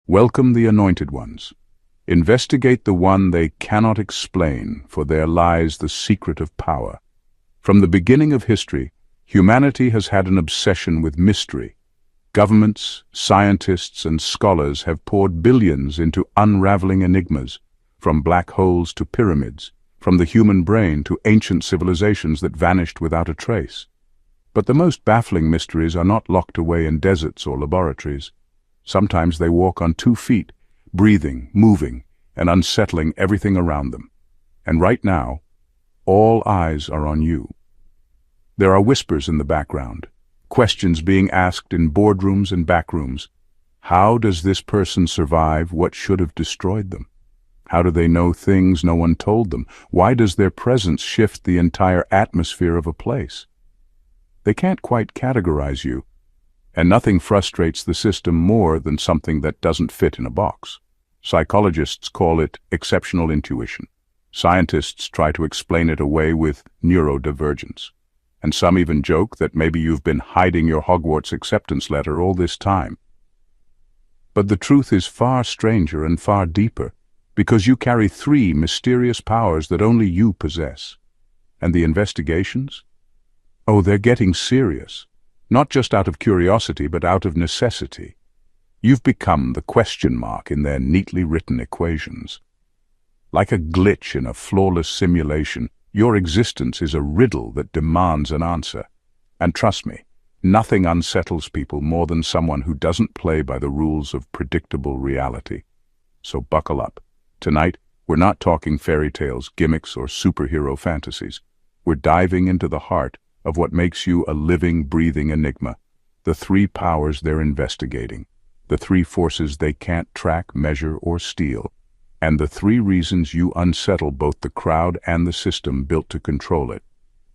Welcome the anointed ones. Investigate the one they cannot explain, for there lies the secret of power. From the beginning of history, humanity has had an obsession with mystery. Governments, scientists, and scholars have poured billions into unraveling enigmas, from black holes to pyramids, from the human brain to ancient civilizations that vanished without a trace. But the most baffling mysteries are not locked away in deserts or laboratories. Sometimes they walk on 2 feet, breathing, moving, and unsettling everything around them. And right now, all eyes are on you. There are whispers in the background, questions being asked in boardrooms and backrooms. How does this person survive what should have destroyed them? How do they know things no one told them? Why does their presence shift the entire atmosphere of a place? They can't quite categorize you, and nothing frustrates the system more than something that doesn't fit in a box. Psychologists call it exceptional intuition. Scientists try to explain it away with neurodivergence. And some even joke that maybe you've been hiding your Hogwarts acceptance letter all this time. But the truth is far stranger and far deeper, because you carry 3 mysterious powers that only you possess. And the investigations? Oh, they're getting serious. Not just out of curiosity, but out of necessity. You've become the question mark in their neatly written equations. Like a glitch in a flawless simulation, your existence is a riddle that demands an answer. And trust me, nothing unsettles people more than someone who doesn't play by the rules of predictable reality. So buckle up. Tonight, we're not talking fairy tales, gimmicks, or superhero fantasies. We're diving into the heart of what makes you a living, breathing enigma. The 3 powers they're investigating. The 3 forces they can't track, measure, or steal. And the 3 reasons you unsettle both the crowd and the system built to control it.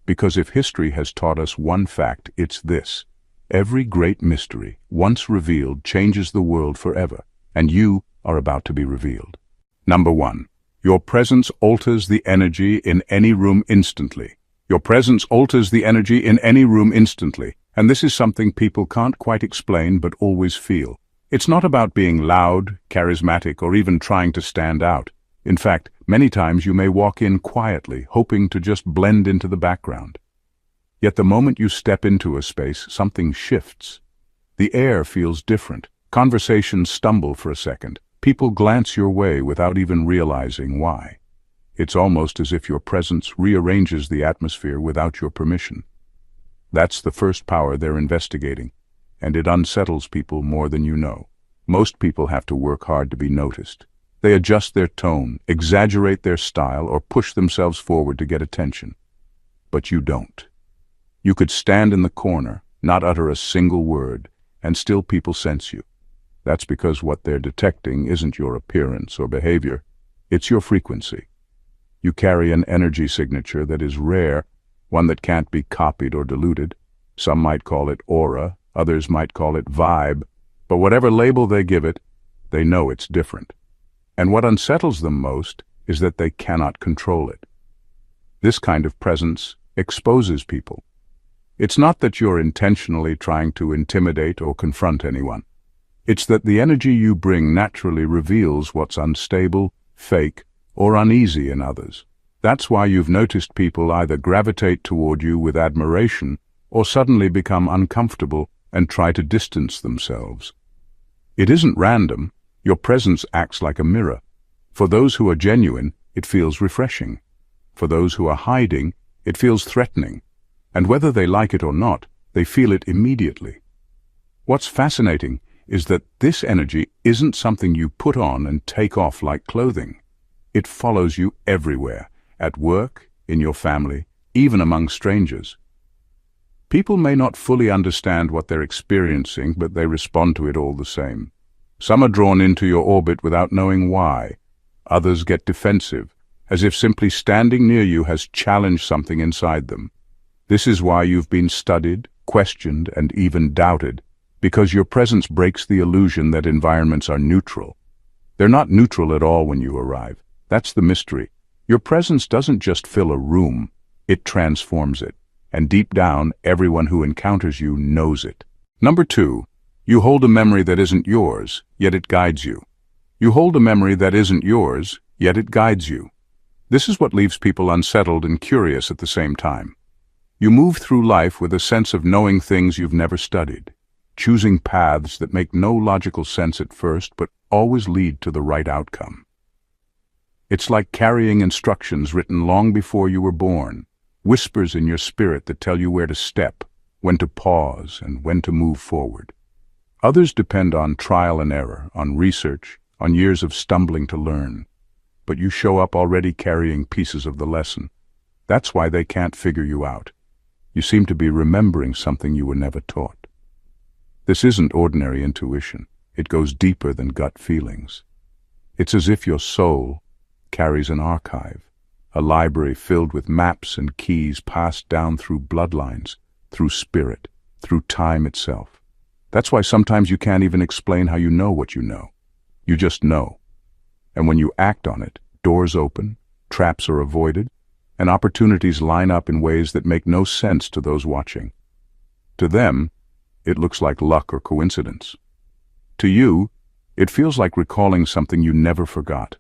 Because if history has taught us one fact, it's this. Every great mystery, once revealed, changes the world forever. And you are about to be revealed. Number 1. Your presence alters the energy in any room instantly. Your presence alters the energy in any room instantly, and this is something people can't quite explain but always feel. It's not about being loud, charismatic, or even trying to stand out. In fact, many times you may walk in quietly, hoping to just blend into the background. Yet the moment you step into a space, something shifts. The air feels different. Conversations stumble for a second. People glance your way without even realizing why. It's almost as if your presence rearranges the atmosphere without your permission. That's the first power they're investigating, and it unsettles people more than you know. Most people have to work hard to be noticed. They adjust their tone, exaggerate their style, or push themselves forward to get attention. But you don't. You could stand in the corner, not utter a single word, and still people sense you. That's because what they're detecting isn't your appearance or behavior, it's your frequency. You carry an energy signature that is rare, one that can't be copied or diluted. Some might call it aura, others might call it vibe, but whatever label they give it, they know it's different. And what unsettles them most is that they cannot control it. This kind of presence exposes people. It's not that you're intentionally trying to intimidate or confront anyone. It's that the energy you bring naturally reveals what's unstable, fake, or uneasy in others. That's why you've noticed people either gravitate toward you with admiration or suddenly become uncomfortable and try to distance themselves. It isn't random. Your presence acts like a mirror. For those who are genuine, it feels refreshing. For those who are hiding, it feels threatening. And whether they like it or not, they feel it immediately. What's fascinating is that this energy isn't something you put on and take off like clothing. It follows you everywhere, at work, in your family, even among strangers. People may not fully understand what they're experiencing, but they respond to it all the same. Some are drawn into your orbit without knowing why. Others get defensive, as if simply standing near you has challenged something inside them. This is why you've been studied, questioned, and even doubted, because your presence breaks the illusion that environments are neutral. They're not neutral at all when you arrive. That's the mystery. Your presence doesn't just fill a room, it transforms it. And deep down, everyone who encounters you knows it. Number 2, You hold a memory that isn't yours, yet it guides you. You hold a memory that isn't yours, yet it guides you. This is what leaves people unsettled and curious at the same time. You move through life with a sense of knowing things you've never studied, choosing paths that make no logical sense at first but always lead to the right outcome. It's like carrying instructions written long before you were born, whispers in your spirit that tell you where to step, when to pause, and when to move forward. Others depend on trial and error, on research, on years of stumbling to learn. But you show up already carrying pieces of the lesson. That's why they can't figure you out. You seem to be remembering something you were never taught. This isn't ordinary intuition. It goes deeper than gut feelings. It's as if your soul carries an archive, a library filled with maps and keys passed down through bloodlines, through spirit, through time itself. That's why sometimes you can't even explain how you know what you know. You just know. And when you act on it, doors open, traps are avoided, and opportunities line up in ways that make no sense to those watching. To them, it looks like luck or coincidence. To you, it feels like recalling something you never forgot.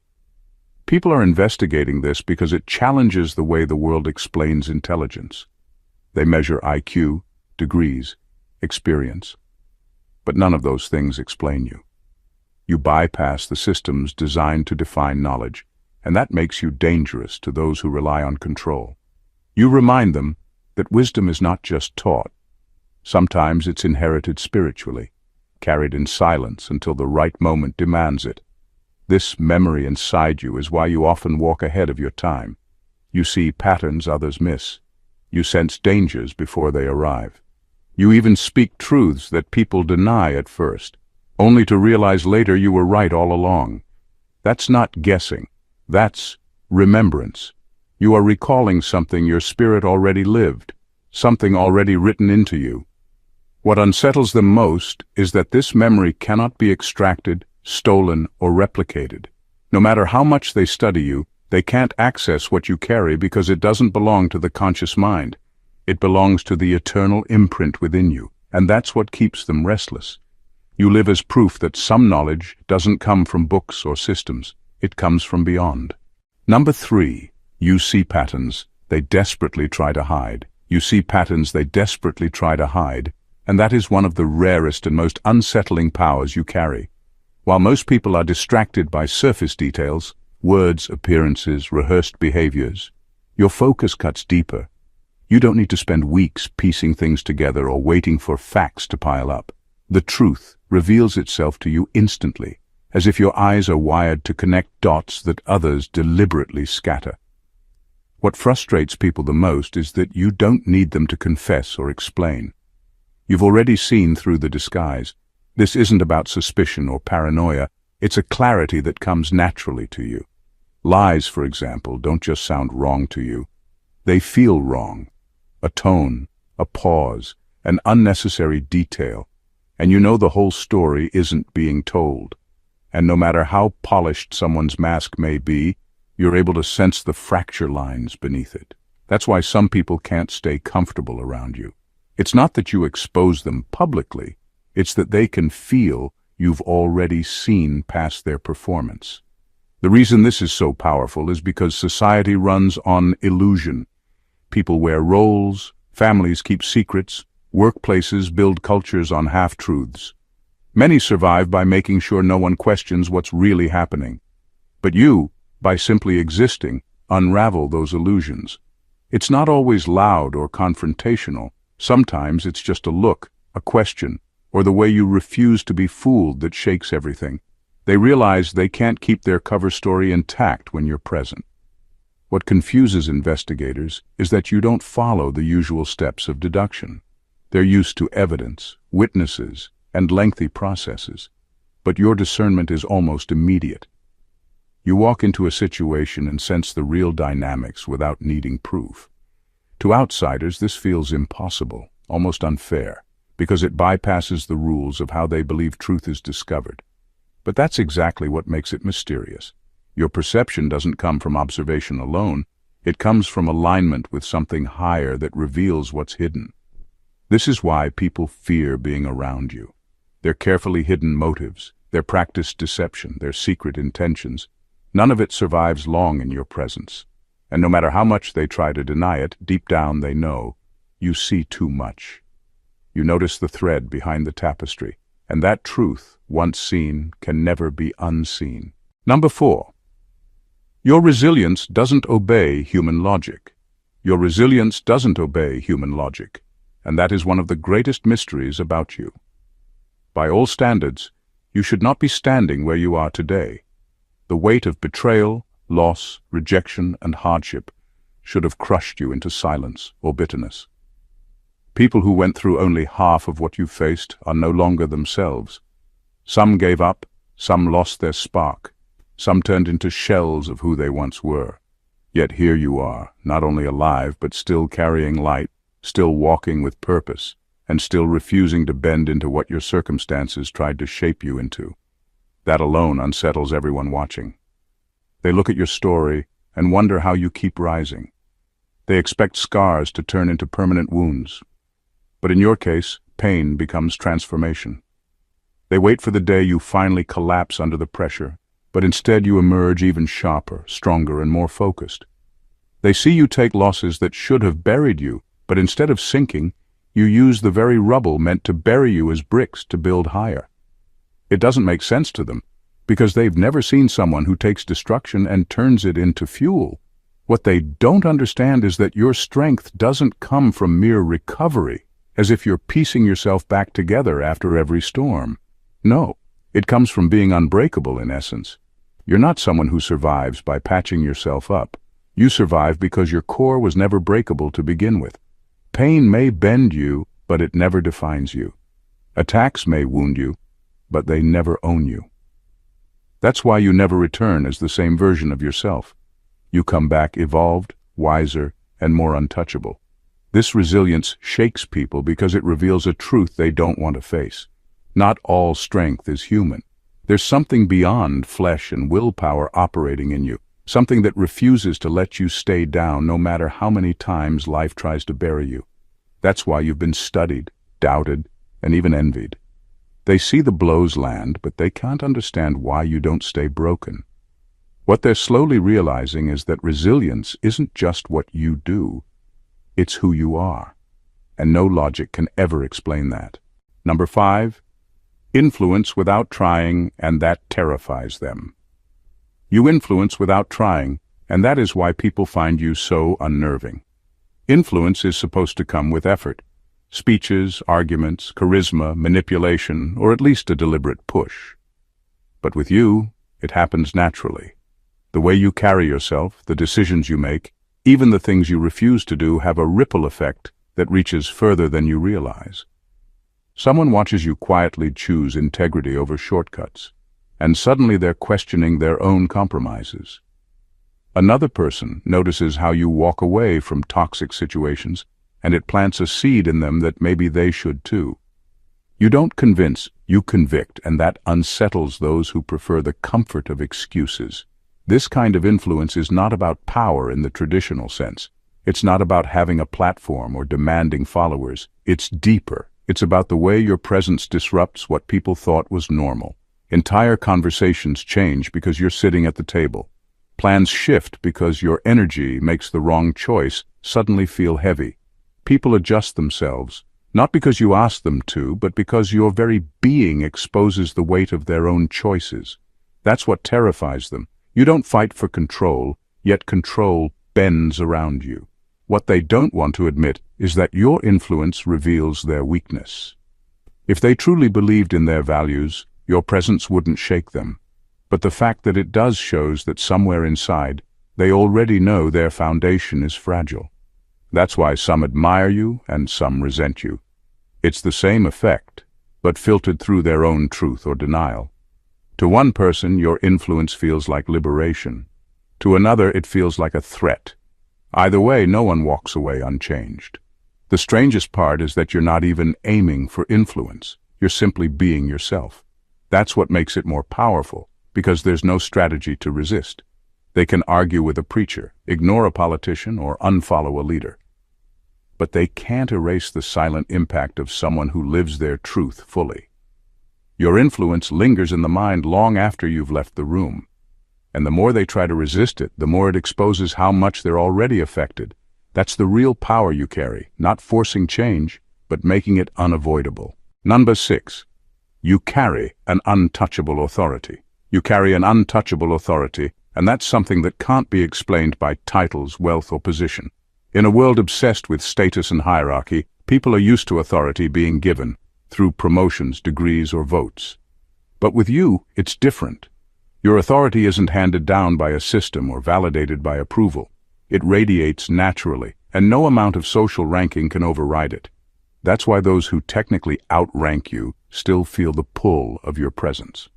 People are investigating this because it challenges the way the world explains intelligence. They measure IQ, degrees, experience. But none of those things explain you. You bypass the systems designed to define knowledge, and that makes you dangerous to those who rely on control. You remind them that wisdom is not just taught. Sometimes it's inherited spiritually, carried in silence until the right moment demands it. This memory inside you is why you often walk ahead of your time. You see patterns others miss. You sense dangers before they arrive. You even speak truths that people deny at first, only to realize later you were right all along. That's not guessing. That's remembrance. You are recalling something your spirit already lived, something already written into you. What unsettles them most is that this memory cannot be extracted, stolen, or replicated. No matter how much they study you, they can't access what you carry because it doesn't belong to the conscious mind. It belongs to the eternal imprint within you, and that's what keeps them restless. You live as proof that some knowledge doesn't come from books or systems. It comes from beyond. Number 3, you see patterns they desperately try to hide. You see patterns they desperately try to hide, and that is one of the rarest and most unsettling powers you carry. While most people are distracted by surface details, words, appearances, rehearsed behaviors, your focus cuts deeper. You don't need to spend weeks piecing things together or waiting for facts to pile up. The truth reveals itself to you instantly, as if your eyes are wired to connect dots that others deliberately scatter. What frustrates people the most is that you don't need them to confess or explain. You've already seen through the disguise. This isn't about suspicion or paranoia. It's a clarity that comes naturally to you. Lies, for example, don't just sound wrong to you. They feel wrong. A tone, a pause, an unnecessary detail, and you know the whole story isn't being told. And no matter how polished someone's mask may be, you're able to sense the fracture lines beneath it. That's why some people can't stay comfortable around you. It's not that you expose them publicly, it's that they can feel you've already seen past their performance. The reason this is so powerful is because society runs on illusion. People wear roles, families keep secrets, workplaces build cultures on half-truths. Many survive by making sure no one questions what's really happening. But you, by simply existing, unravel those illusions. It's not always loud or confrontational. Sometimes it's just a look, a question, or the way you refuse to be fooled that shakes everything. They realize they can't keep their cover story intact when you're present. What confuses investigators is that you don't follow the usual steps of deduction. They're used to evidence, witnesses, and lengthy processes, but your discernment is almost immediate. You walk into a situation and sense the real dynamics without needing proof. To outsiders, this feels impossible, almost unfair, because it bypasses the rules of how they believe truth is discovered. But that's exactly what makes it mysterious. Your perception doesn't come from observation alone. It comes from alignment with something higher that reveals what's hidden. This is why people fear being around you. their carefully hidden motives, their practiced deception, their secret intentions. None of it survives long in your presence. And no matter how much they try to deny it, deep down they know you see too much. You notice the thread behind the tapestry, and that truth, once seen, can never be unseen. Number 4. Your resilience doesn't obey human logic. Your resilience doesn't obey human logic, and that is one of the greatest mysteries about you. By all standards, you should not be standing where you are today. The weight of betrayal, loss, rejection, and hardship should have crushed you into silence or bitterness. People who went through only half of what you faced are no longer themselves. Some gave up, some lost their spark, some turned into shells of who they once were. Yet here you are, not only alive, but still carrying light, still walking with purpose, and still refusing to bend into what your circumstances tried to shape you into. That alone unsettles everyone watching. They look at your story and wonder how you keep rising. They expect scars to turn into permanent wounds. But in your case, pain becomes transformation. They wait for the day you finally collapse under the pressure, but instead you emerge even sharper, stronger, and more focused. They see you take losses that should have buried you, but instead of sinking, you use the very rubble meant to bury you as bricks to build higher. It doesn't make sense to them, because they've never seen someone who takes destruction and turns it into fuel. What they don't understand is that your strength doesn't come from mere recovery, as if you're piecing yourself back together after every storm. No, it comes from being unbreakable in essence. You're not someone who survives by patching yourself up. You survive because your core was never breakable to begin with. Pain may bend you, but it never defines you. Attacks may wound you, but they never own you. That's why you never return as the same version of yourself. You come back evolved, wiser, and more untouchable. This resilience shakes people because it reveals a truth they don't want to face. Not all strength is human. There's something beyond flesh and willpower operating in you, something that refuses to let you stay down no matter how many times life tries to bury you. That's why you've been studied, doubted, and even envied. They see the blows land, but they can't understand why you don't stay broken. What they're slowly realizing is that resilience isn't just what you do, it's who you are. And no logic can ever explain that. Number 5, influence without trying, and that terrifies them. You influence without trying, and that is why people find you so unnerving. Influence is supposed to come with effort. Speeches, arguments, charisma, manipulation, or at least a deliberate push. But with you, it happens naturally. The way you carry yourself, the decisions you make, even the things you refuse to do have a ripple effect that reaches further than you realize. Someone watches you quietly choose integrity over shortcuts, and suddenly they're questioning their own compromises. Another person notices how you walk away from toxic situations, and it plants a seed in them that maybe they should too. You don't convince, you convict, and that unsettles those who prefer the comfort of excuses. This kind of influence is not about power in the traditional sense. It's not about having a platform or demanding followers. It's deeper. It's about the way your presence disrupts what people thought was normal. Entire conversations change because you're sitting at the table. Plans shift because your energy makes the wrong choice suddenly feel heavy. People adjust themselves, not because you ask them to, but because your very being exposes the weight of their own choices. That's what terrifies them. You don't fight for control, yet control bends around you. What they don't want to admit is that your influence reveals their weakness. If they truly believed in their values, your presence wouldn't shake them. But the fact that it does shows that somewhere inside, they already know their foundation is fragile. That's why some admire you and some resent you. It's the same effect, but filtered through their own truth or denial. To one person, your influence feels like liberation. To another, it feels like a threat. Either way, no one walks away unchanged. The strangest part is that you're not even aiming for influence. You're simply being yourself. That's what makes it more powerful, because there's no strategy to resist. They can argue with a preacher, ignore a politician, or unfollow a leader. But they can't erase the silent impact of someone who lives their truth fully. Your influence lingers in the mind long after you've left the room. And the more they try to resist it, the more it exposes how much they're already affected. That's the real power you carry, not forcing change, but making it unavoidable. Number 6. You carry an untouchable authority. You carry an untouchable authority, and that's something that can't be explained by titles, wealth, or position. In a world obsessed with status and hierarchy, people are used to authority being given through promotions, degrees, or votes. But with you, it's different. Your authority isn't handed down by a system or validated by approval. It radiates naturally, and no amount of social ranking can override it. That's why those who technically outrank you still feel the pull of your presence.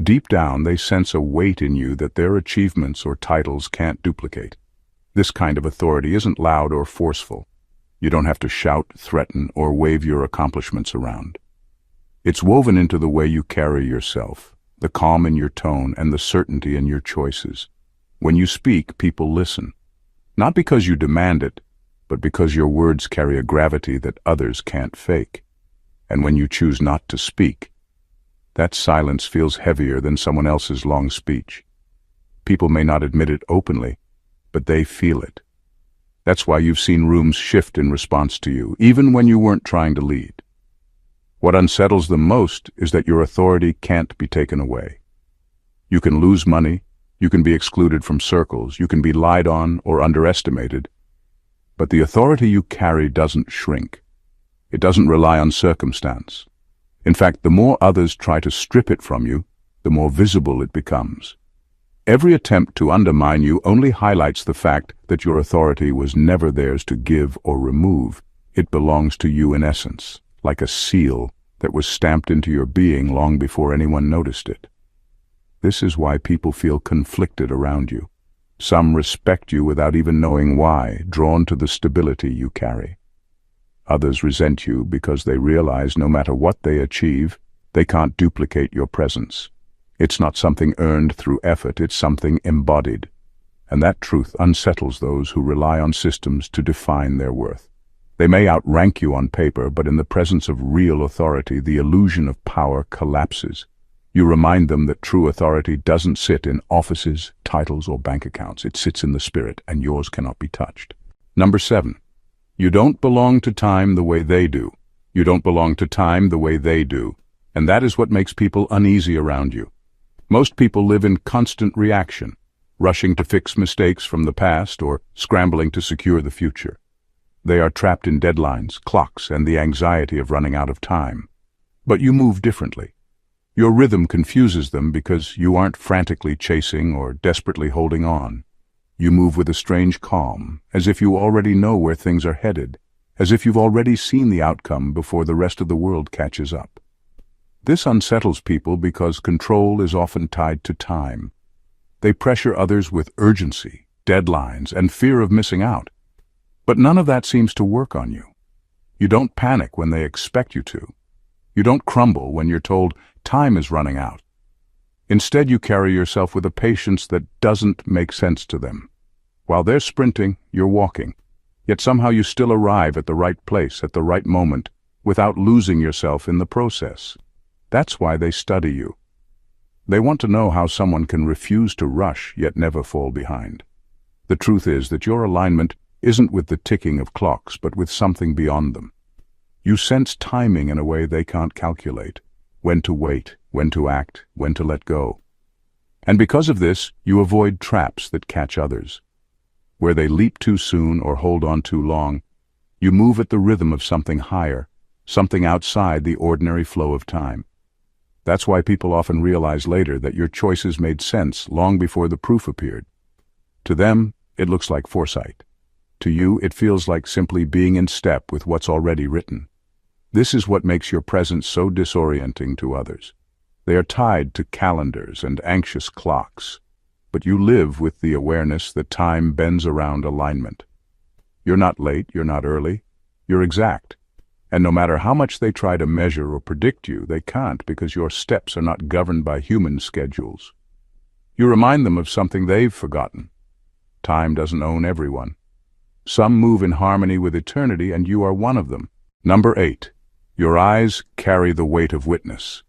Deep down, they sense a weight in you that their achievements or titles can't duplicate. This kind of authority isn't loud or forceful. You don't have to shout, threaten, or wave your accomplishments around. It's woven into the way you carry yourself, the calm in your tone and the certainty in your choices. When you speak, people listen. Not because you demand it, but because your words carry a gravity that others can't fake. And when you choose not to speak, that silence feels heavier than someone else's long speech. People may not admit it openly, but they feel it. That's why you've seen rooms shift in response to you, even when you weren't trying to lead. What unsettles them most is that your authority can't be taken away. You can lose money, you can be excluded from circles, you can be lied on or underestimated, but the authority you carry doesn't shrink. It doesn't rely on circumstance. In fact, the more others try to strip it from you, the more visible it becomes. Every attempt to undermine you only highlights the fact that your authority was never theirs to give or remove. It belongs to you in essence, like a seal that was stamped into your being long before anyone noticed it. This is why people feel conflicted around you. Some respect you without even knowing why, drawn to the stability you carry. Others resent you because they realize no matter what they achieve, they can't duplicate your presence. It's not something earned through effort, it's something embodied. And that truth unsettles those who rely on systems to define their worth. They may outrank you on paper, but in the presence of real authority, the illusion of power collapses. You remind them that true authority doesn't sit in offices, titles, or bank accounts. It sits in the spirit, and yours cannot be touched. Number 7. You don't belong to time the way they do. You don't belong to time the way they do. And that is what makes people uneasy around you. Most people live in constant reaction, rushing to fix mistakes from the past or scrambling to secure the future. They are trapped in deadlines, clocks, and the anxiety of running out of time. But you move differently. Your rhythm confuses them because you aren't frantically chasing or desperately holding on. You move with a strange calm, as if you already know where things are headed, as if you've already seen the outcome before the rest of the world catches up. This unsettles people because control is often tied to time. They pressure others with urgency, deadlines, and fear of missing out. But none of that seems to work on you. You don't panic when they expect you to. You don't crumble when you're told time is running out. Instead, you carry yourself with a patience that doesn't make sense to them. While they're sprinting, you're walking. Yet somehow you still arrive at the right place at the right moment without losing yourself in the process. That's why they study you. They want to know how someone can refuse to rush yet never fall behind. The truth is that your alignment isn't with the ticking of clocks, but with something beyond them. You sense timing in a way they can't calculate. When to wait, when to act, when to let go. And because of this, you avoid traps that catch others. Where they leap too soon or hold on too long, you move at the rhythm of something higher, something outside the ordinary flow of time. That's why people often realize later that your choices made sense long before the proof appeared. To them, it looks like foresight. To you, it feels like simply being in step with what's already written. This is what makes your presence so disorienting to others. They are tied to calendars and anxious clocks, but you live with the awareness that time bends around alignment. You're not late, you're not early, you're exact. And no matter how much they try to measure or predict you, they can't because your steps are not governed by human schedules. You remind them of something they've forgotten. Time doesn't own everyone. Some move in harmony with eternity, and you are one of them. Number 8. Your eyes carry the weight of witness.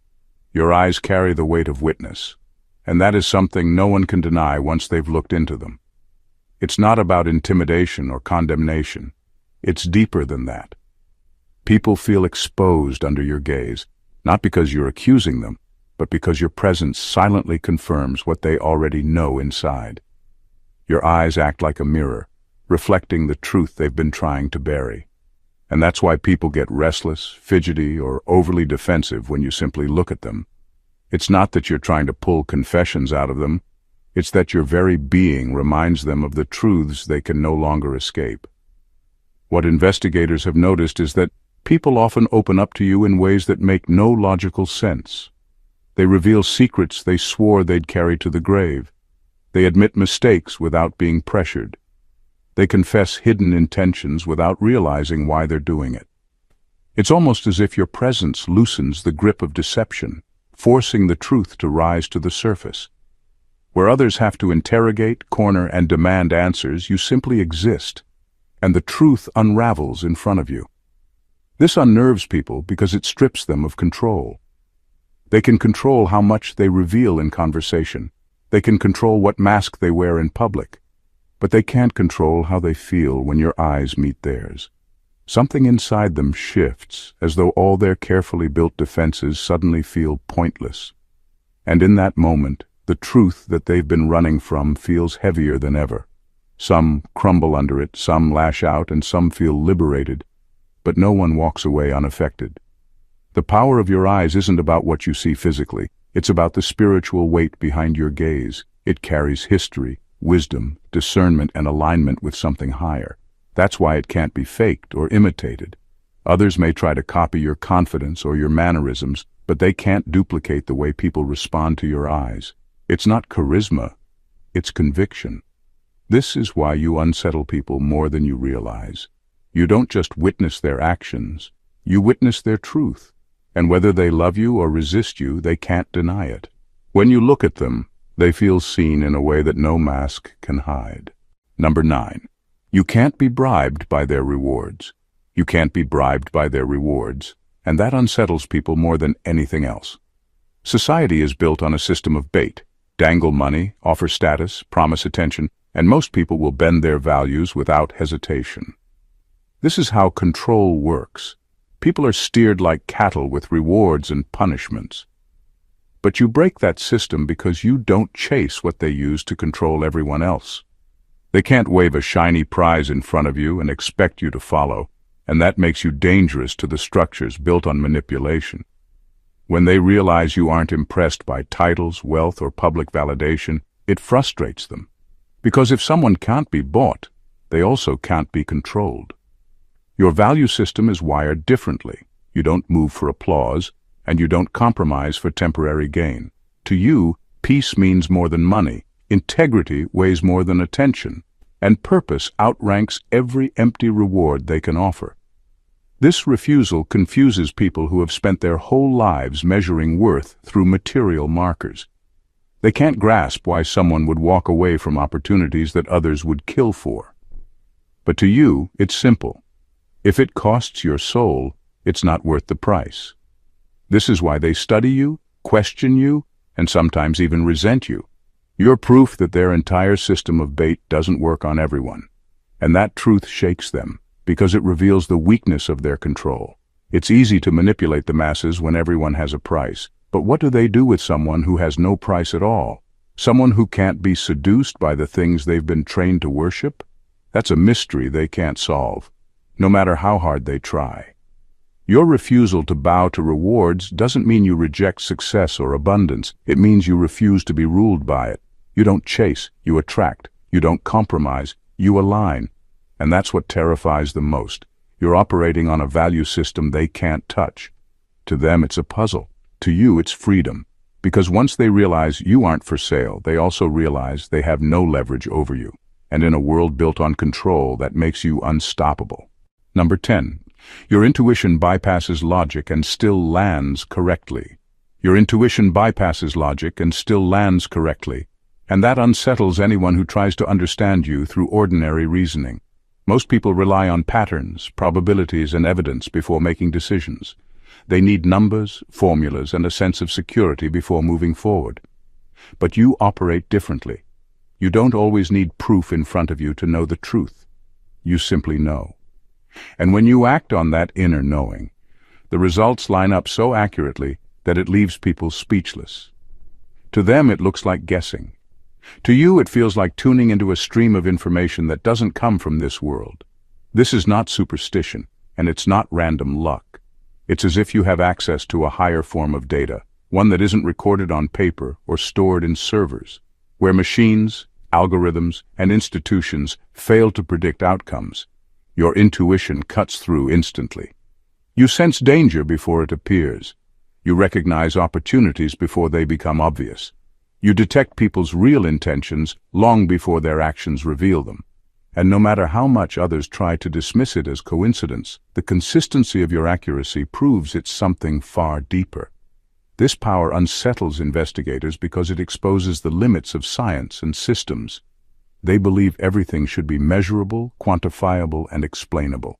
Your eyes carry the weight of witness, and that is something no one can deny once they've looked into them. It's not about intimidation or condemnation. It's deeper than that. People feel exposed under your gaze, not because you're accusing them, but because your presence silently confirms what they already know inside. Your eyes act like a mirror, reflecting the truth they've been trying to bury. And that's why people get restless, fidgety, or overly defensive when you simply look at them. It's not that you're trying to pull confessions out of them. It's that your very being reminds them of the truths they can no longer escape. What investigators have noticed is that people often open up to you in ways that make no logical sense. They reveal secrets they swore they'd carry to the grave. They admit mistakes without being pressured. They confess hidden intentions without realizing why they're doing it. It's almost as if your presence loosens the grip of deception, forcing the truth to rise to the surface. Where others have to interrogate, corner, and demand answers, you simply exist, and the truth unravels in front of you. This unnerves people because it strips them of control. They can control how much they reveal in conversation. They can control what mask they wear in public. But they can't control how they feel when your eyes meet theirs. Something inside them shifts, as though all their carefully built defenses suddenly feel pointless. And in that moment, the truth that they've been running from feels heavier than ever. Some crumble under it, some lash out, and some feel liberated. But no one walks away unaffected. The power of your eyes isn't about what you see physically. It's about the spiritual weight behind your gaze. It carries history, wisdom, discernment, and alignment with something higher. That's why it can't be faked or imitated. Others may try to copy your confidence or your mannerisms, but they can't duplicate the way people respond to your eyes. It's not charisma, it's conviction. This is why you unsettle people more than you realize. You don't just witness their actions, you witness their truth. And whether they love you or resist you, they can't deny it. When you look at them, they feel seen in a way that no mask can hide. Number 9. You can't be bribed by their rewards. You can't be bribed by their rewards, and that unsettles people more than anything else. Society is built on a system of bait. Dangle money, offer status, promise attention, and most people will bend their values without hesitation. This is how control works. People are steered like cattle with rewards and punishments. But you break that system because you don't chase what they use to control everyone else. They can't wave a shiny prize in front of you and expect you to follow, and that makes you dangerous to the structures built on manipulation. When they realize you aren't impressed by titles, wealth, or public validation, it frustrates them. Because if someone can't be bought, they also can't be controlled. Your value system is wired differently. You don't move for applause, and you don't compromise for temporary gain. To you, peace means more than money, integrity weighs more than attention, and purpose outranks every empty reward they can offer. This refusal confuses people who have spent their whole lives measuring worth through material markers. They can't grasp why someone would walk away from opportunities that others would kill for. But to you, it's simple. If it costs your soul, it's not worth the price. This is why they study you, question you, and sometimes even resent you. You're proof that their entire system of bait doesn't work on everyone. And that truth shakes them, because it reveals the weakness of their control. It's easy to manipulate the masses when everyone has a price, but what do they do with someone who has no price at all? Someone who can't be seduced by the things they've been trained to worship? That's a mystery they can't solve, no matter how hard they try. Your refusal to bow to rewards doesn't mean you reject success or abundance. It means you refuse to be ruled by it. You don't chase, you attract. You don't compromise, you align. And that's what terrifies them most. You're operating on a value system they can't touch. To them, it's a puzzle. To you, it's freedom. Because once they realize you aren't for sale, they also realize they have no leverage over you. And in a world built on control, that makes you unstoppable. Number 10. Your intuition bypasses logic and still lands correctly. Your intuition bypasses logic and still lands correctly. And that unsettles anyone who tries to understand you through ordinary reasoning. Most people rely on patterns, probabilities, and evidence before making decisions. They need numbers, formulas, and a sense of security before moving forward. But you operate differently. You don't always need proof in front of you to know the truth. You simply know. And when you act on that inner knowing, the results line up so accurately that it leaves people speechless. To them, it looks like guessing. To you, it feels like tuning into a stream of information that doesn't come from this world. This is not superstition, and it's not random luck. It's as if you have access to a higher form of data, one that isn't recorded on paper or stored in servers, where machines, algorithms, and institutions fail to predict outcomes. Your intuition cuts through instantly. You sense danger before it appears. You recognize opportunities before they become obvious. You detect people's real intentions long before their actions reveal them. And no matter how much others try to dismiss it as coincidence, the consistency of your accuracy proves it's something far deeper. This power unsettles investigators because it exposes the limits of science and systems. They believe everything should be measurable, quantifiable, and explainable.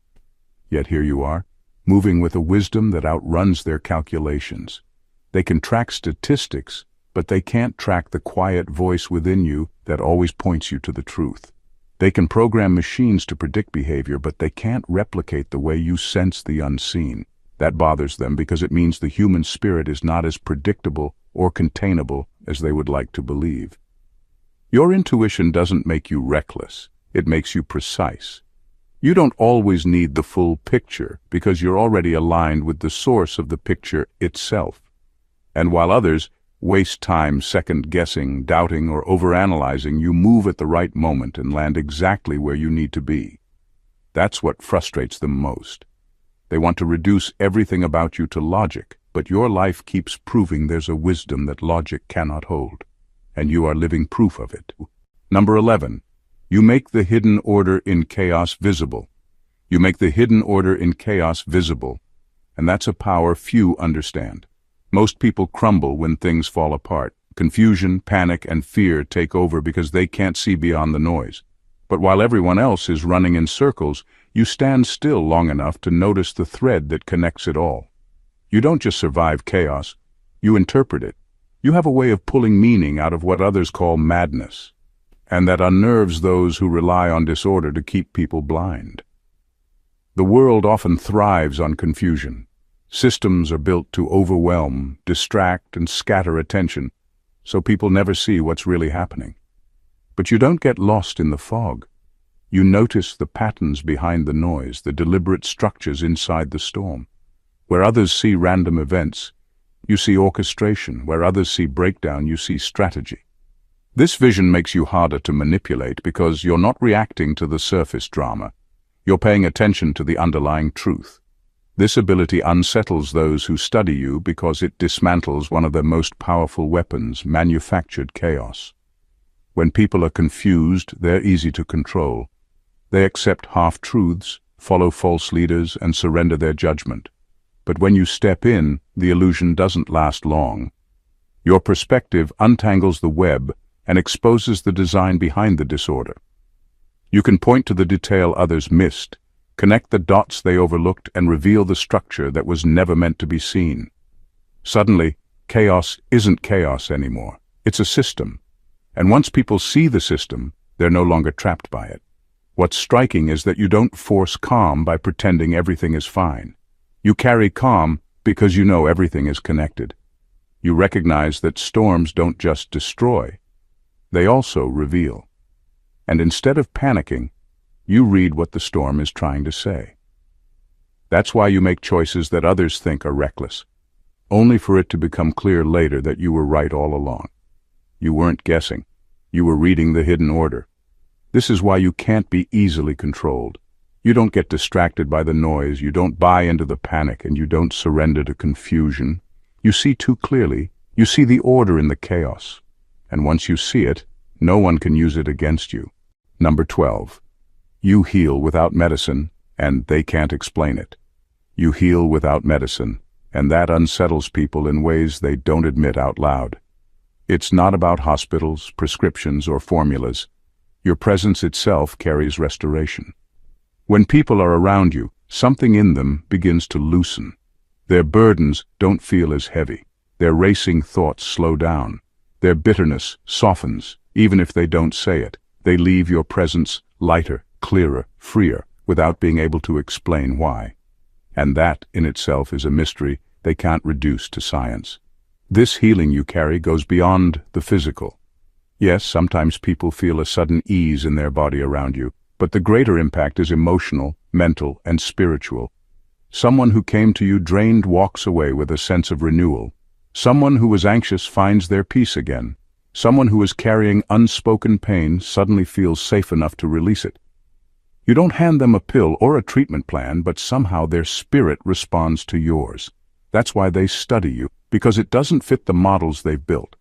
Yet here you are, moving with a wisdom that outruns their calculations. They can track statistics, but they can't track the quiet voice within you that always points you to the truth. They can program machines to predict behavior, but they can't replicate the way you sense the unseen. That bothers them because it means the human spirit is not as predictable or containable as they would like to believe. Your intuition doesn't make you reckless, it makes you precise. You don't always need the full picture because you're already aligned with the source of the picture itself. And while others waste time second-guessing, doubting, or overanalyzing, you move at the right moment and land exactly where you need to be. That's what frustrates them most. They want to reduce everything about you to logic, but your life keeps proving there's a wisdom that logic cannot hold, and you are living proof of it. Number 11. You make the hidden order in chaos visible. You make the hidden order in chaos visible, and that's a power few understand. Most people crumble when things fall apart. Confusion, panic, and fear take over because they can't see beyond the noise. But while everyone else is running in circles, you stand still long enough to notice the thread that connects it all. You don't just survive chaos, you interpret it. You have a way of pulling meaning out of what others call madness, and that unnerves those who rely on disorder to keep people blind. The world often thrives on confusion. Systems are built to overwhelm, distract, and scatter attention, so people never see what's really happening. But you don't get lost in the fog. You notice the patterns behind the noise, the deliberate structures inside the storm. Where others see random events, you see orchestration. Where others see breakdown, you see strategy. This vision makes you harder to manipulate because you're not reacting to the surface drama. You're paying attention to the underlying truth. This ability unsettles those who study you because it dismantles one of their most powerful weapons, manufactured chaos. When people are confused, they're easy to control. They accept half-truths, follow false leaders, and surrender their judgment. But when you step in, the illusion doesn't last long. Your perspective untangles the web and exposes the design behind the disorder. You can point to the detail others missed, connect the dots they overlooked, and reveal the structure that was never meant to be seen. Suddenly, chaos isn't chaos anymore. It's a system. And once people see the system, they're no longer trapped by it. What's striking is that you don't force calm by pretending everything is fine. You carry calm because you know everything is connected. You recognize that storms don't just destroy, they also reveal. And instead of panicking, you read what the storm is trying to say. That's why you make choices that others think are reckless, only for it to become clear later that you were right all along. You weren't guessing. You were reading the hidden order. This is why you can't be easily controlled. You don't get distracted by the noise, you don't buy into the panic, and you don't surrender to confusion. You see too clearly. You see the order in the chaos. And once you see it, no one can use it against you. Number 12. You heal without medicine, and they can't explain it. You heal without medicine, and that unsettles people in ways they don't admit out loud. It's not about hospitals, prescriptions, or formulas. Your presence itself carries restoration. When people are around you, something in them begins to loosen. Their burdens don't feel as heavy. Their racing thoughts slow down. Their bitterness softens, even if they don't say it. They leave your presence lighter, clearer, freer, without being able to explain why. And that, in itself, is a mystery they can't reduce to science. This healing you carry goes beyond the physical. Yes, sometimes people feel a sudden ease in their body around you, but the greater impact is emotional, mental, and spiritual. Someone who came to you drained walks away with a sense of renewal. Someone who was anxious finds their peace again. Someone who is carrying unspoken pain suddenly feels safe enough to release it. You don't hand them a pill or a treatment plan, but somehow their spirit responds to yours. That's why they study you, because it doesn't fit the models they've built.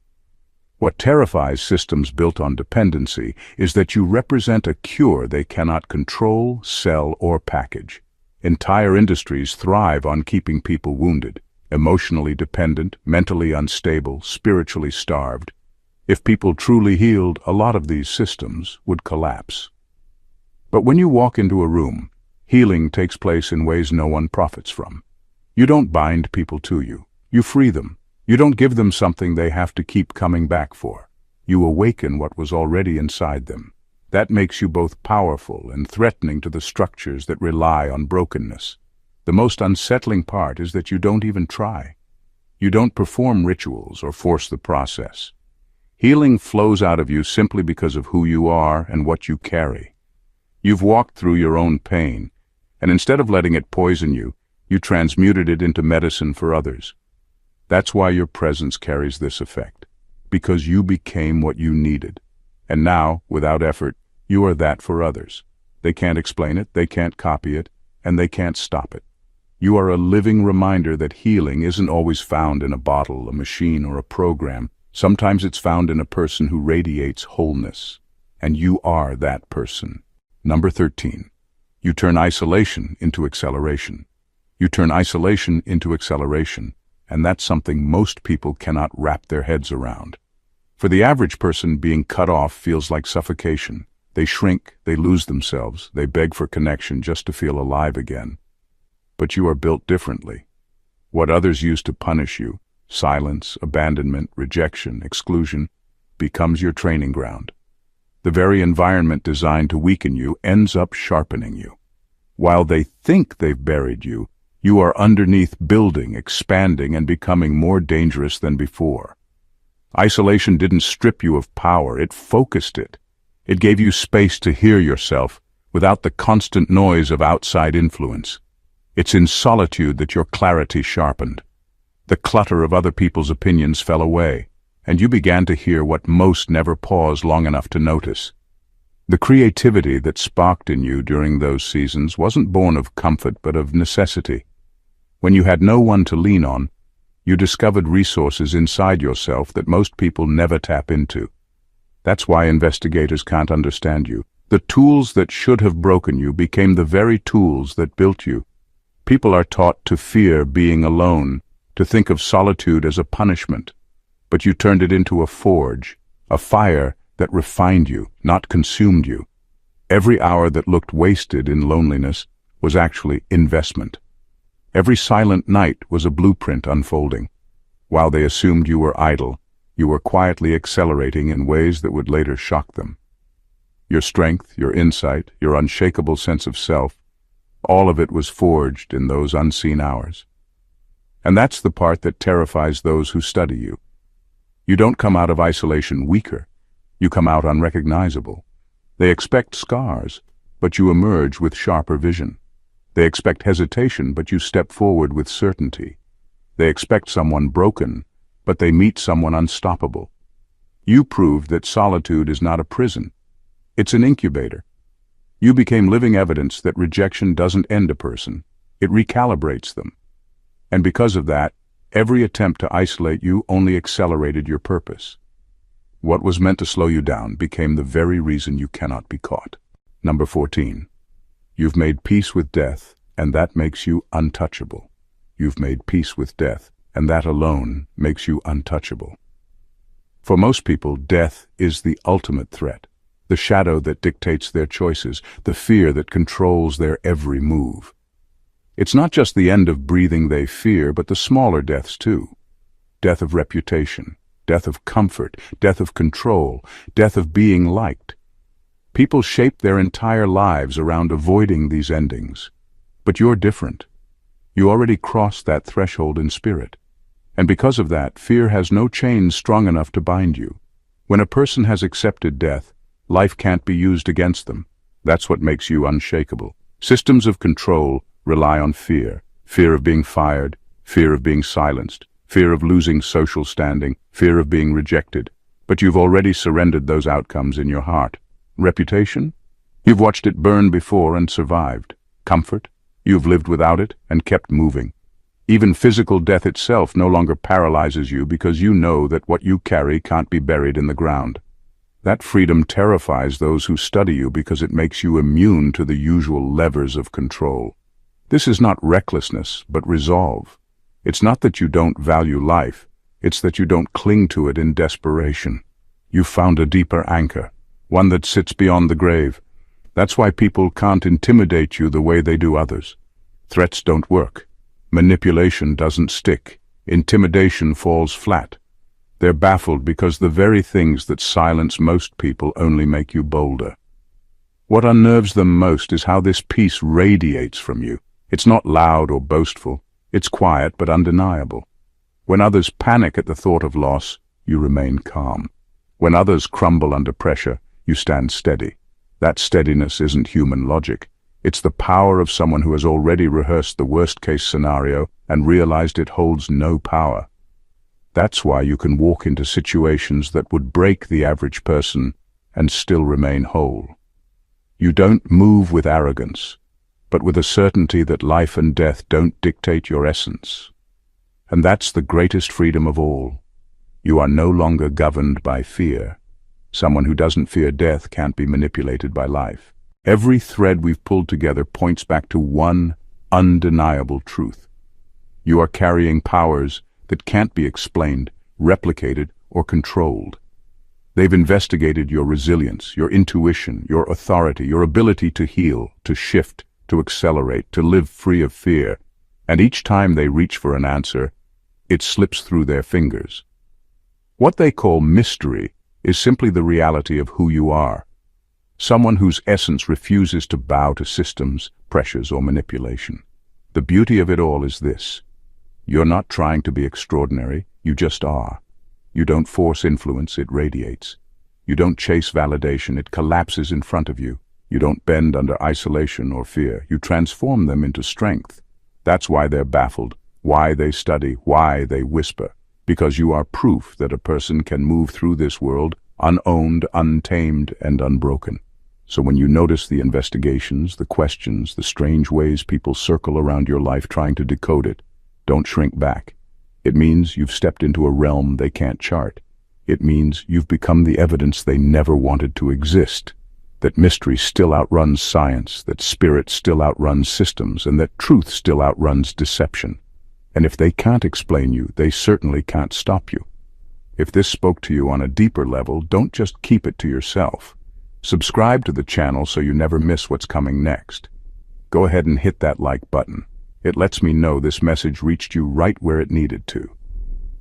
What terrifies systems built on dependency is that you represent a cure they cannot control, sell, or package. Entire industries thrive on keeping people wounded, emotionally dependent, mentally unstable, spiritually starved. If people truly healed, a lot of these systems would collapse. But when you walk into a room, healing takes place in ways no one profits from. You don't bind people to you. You free them. You don't give them something they have to keep coming back for. You awaken what was already inside them. That makes you both powerful and threatening to the structures that rely on brokenness. The most unsettling part is that you don't even try. You don't perform rituals or force the process. Healing flows out of you simply because of who you are and what you carry. You've walked through your own pain, and instead of letting it poison you, you transmuted it into medicine for others. That's why your presence carries this effect, because you became what you needed. And now, without effort, you are that for others. They can't explain it, they can't copy it, and they can't stop it. You are a living reminder that healing isn't always found in a bottle, a machine, or a program. Sometimes it's found in a person who radiates wholeness. And you are that person. Number 13. You turn isolation into acceleration. You turn isolation into acceleration, and that's something most people cannot wrap their heads around. For the average person, being cut off feels like suffocation. They shrink, they lose themselves, they beg for connection just to feel alive again. But you are built differently. What others use to punish you, silence, abandonment, rejection, exclusion, becomes your training ground. The very environment designed to weaken you ends up sharpening you. While they think they've buried you, you are underneath, building, expanding, and becoming more dangerous than before. Isolation didn't strip you of power, it focused it. It gave you space to hear yourself without the constant noise of outside influence. It's in solitude that your clarity sharpened. The clutter of other people's opinions fell away, and you began to hear what most never pause long enough to notice. The creativity that sparked in you during those seasons wasn't born of comfort but of necessity. When you had no one to lean on, you discovered resources inside yourself that most people never tap into. That's why investigators can't understand you. The tools that should have broken you became the very tools that built you. People are taught to fear being alone, to think of solitude as a punishment. But you turned it into a forge, a fire that refined you, not consumed you. Every hour that looked wasted in loneliness was actually investment. Every silent night was a blueprint unfolding. While they assumed you were idle, you were quietly accelerating in ways that would later shock them. Your strength, your insight, your unshakable sense of self, all of it was forged in those unseen hours. And that's the part that terrifies those who study you. You don't come out of isolation weaker. You come out unrecognizable. They expect scars, but you emerge with sharper vision. They expect hesitation, but you step forward with certainty. They expect someone broken, but they meet someone unstoppable. You proved that solitude is not a prison. It's an incubator. You became living evidence that rejection doesn't end a person. It recalibrates them. And because of that, every attempt to isolate you only accelerated your purpose. What was meant to slow you down became the very reason you cannot be caught. Number 14. You've made peace with death, and that makes you untouchable. You've made peace with death, and that alone makes you untouchable. For most people, death is the ultimate threat, the shadow that dictates their choices, the fear that controls their every move. It's not just the end of breathing they fear, but the smaller deaths too. Death of reputation, death of comfort, death of control, death of being liked. People shape their entire lives around avoiding these endings. But you're different. You already crossed that threshold in spirit. And because of that, fear has no chains strong enough to bind you. When a person has accepted death, life can't be used against them. That's what makes you unshakable. Systems of control rely on fear. Fear of being fired, fear of being silenced, fear of losing social standing, fear of being rejected. But you've already surrendered those outcomes in your heart. Reputation? You've watched it burn before and survived. Comfort? You've lived without it and kept moving. Even physical death itself no longer paralyzes you because you know that what you carry can't be buried in the ground. That freedom terrifies those who study you because it makes you immune to the usual levers of control. This is not recklessness, but resolve. It's not that you don't value life, it's that you don't cling to it in desperation. You've found a deeper anchor, one that sits beyond the grave. That's why people can't intimidate you the way they do others. Threats don't work. Manipulation doesn't stick. Intimidation falls flat. They're baffled because the very things that silence most people only make you bolder. What unnerves them most is how this peace radiates from you. It's not loud or boastful. It's quiet but undeniable. When others panic at the thought of loss, you remain calm. When others crumble under pressure, you stand steady. That steadiness isn't human logic. It's the power of someone who has already rehearsed the worst-case scenario and realized it holds no power. That's why you can walk into situations that would break the average person and still remain whole. You don't move with arrogance, but with a certainty that life and death don't dictate your essence. And that's the greatest freedom of all. You are no longer governed by fear. Someone who doesn't fear death can't be manipulated by life. Every thread we've pulled together points back to one undeniable truth. You are carrying powers that can't be explained, replicated, or controlled. They've investigated your resilience, your intuition, your authority, your ability to heal, to shift, to accelerate, to live free of fear. And each time they reach for an answer, it slips through their fingers. What they call mystery is simply the reality of who you are. Someone whose essence refuses to bow to systems, pressures, or manipulation. The beauty of it all is this. You're not trying to be extraordinary, you just are. You don't force influence, it radiates. You don't chase validation, it collapses in front of you. You don't bend under isolation or fear, you transform them into strength. That's why they're baffled, why they study, why they whisper. Because you are proof that a person can move through this world unowned, untamed, and unbroken. So when you notice the investigations, the questions, the strange ways people circle around your life trying to decode it, don't shrink back. It means you've stepped into a realm they can't chart. It means you've become the evidence they never wanted to exist. That mystery still outruns science, that spirit still outruns systems, and that truth still outruns deception. And if they can't explain you, they certainly can't stop you. If this spoke to you on a deeper level, don't just keep it to yourself. Subscribe to the channel so you never miss what's coming next. Go ahead and hit that like button. It lets me know this message reached you right where it needed to.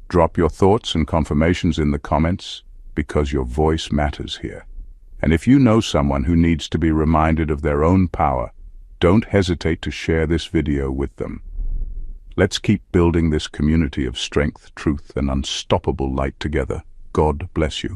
Drop your thoughts and confirmations in the comments, because your voice matters here. And if you know someone who needs to be reminded of their own power, don't hesitate to share this video with them. Let's keep building this community of strength, truth, and unstoppable light together. God bless you.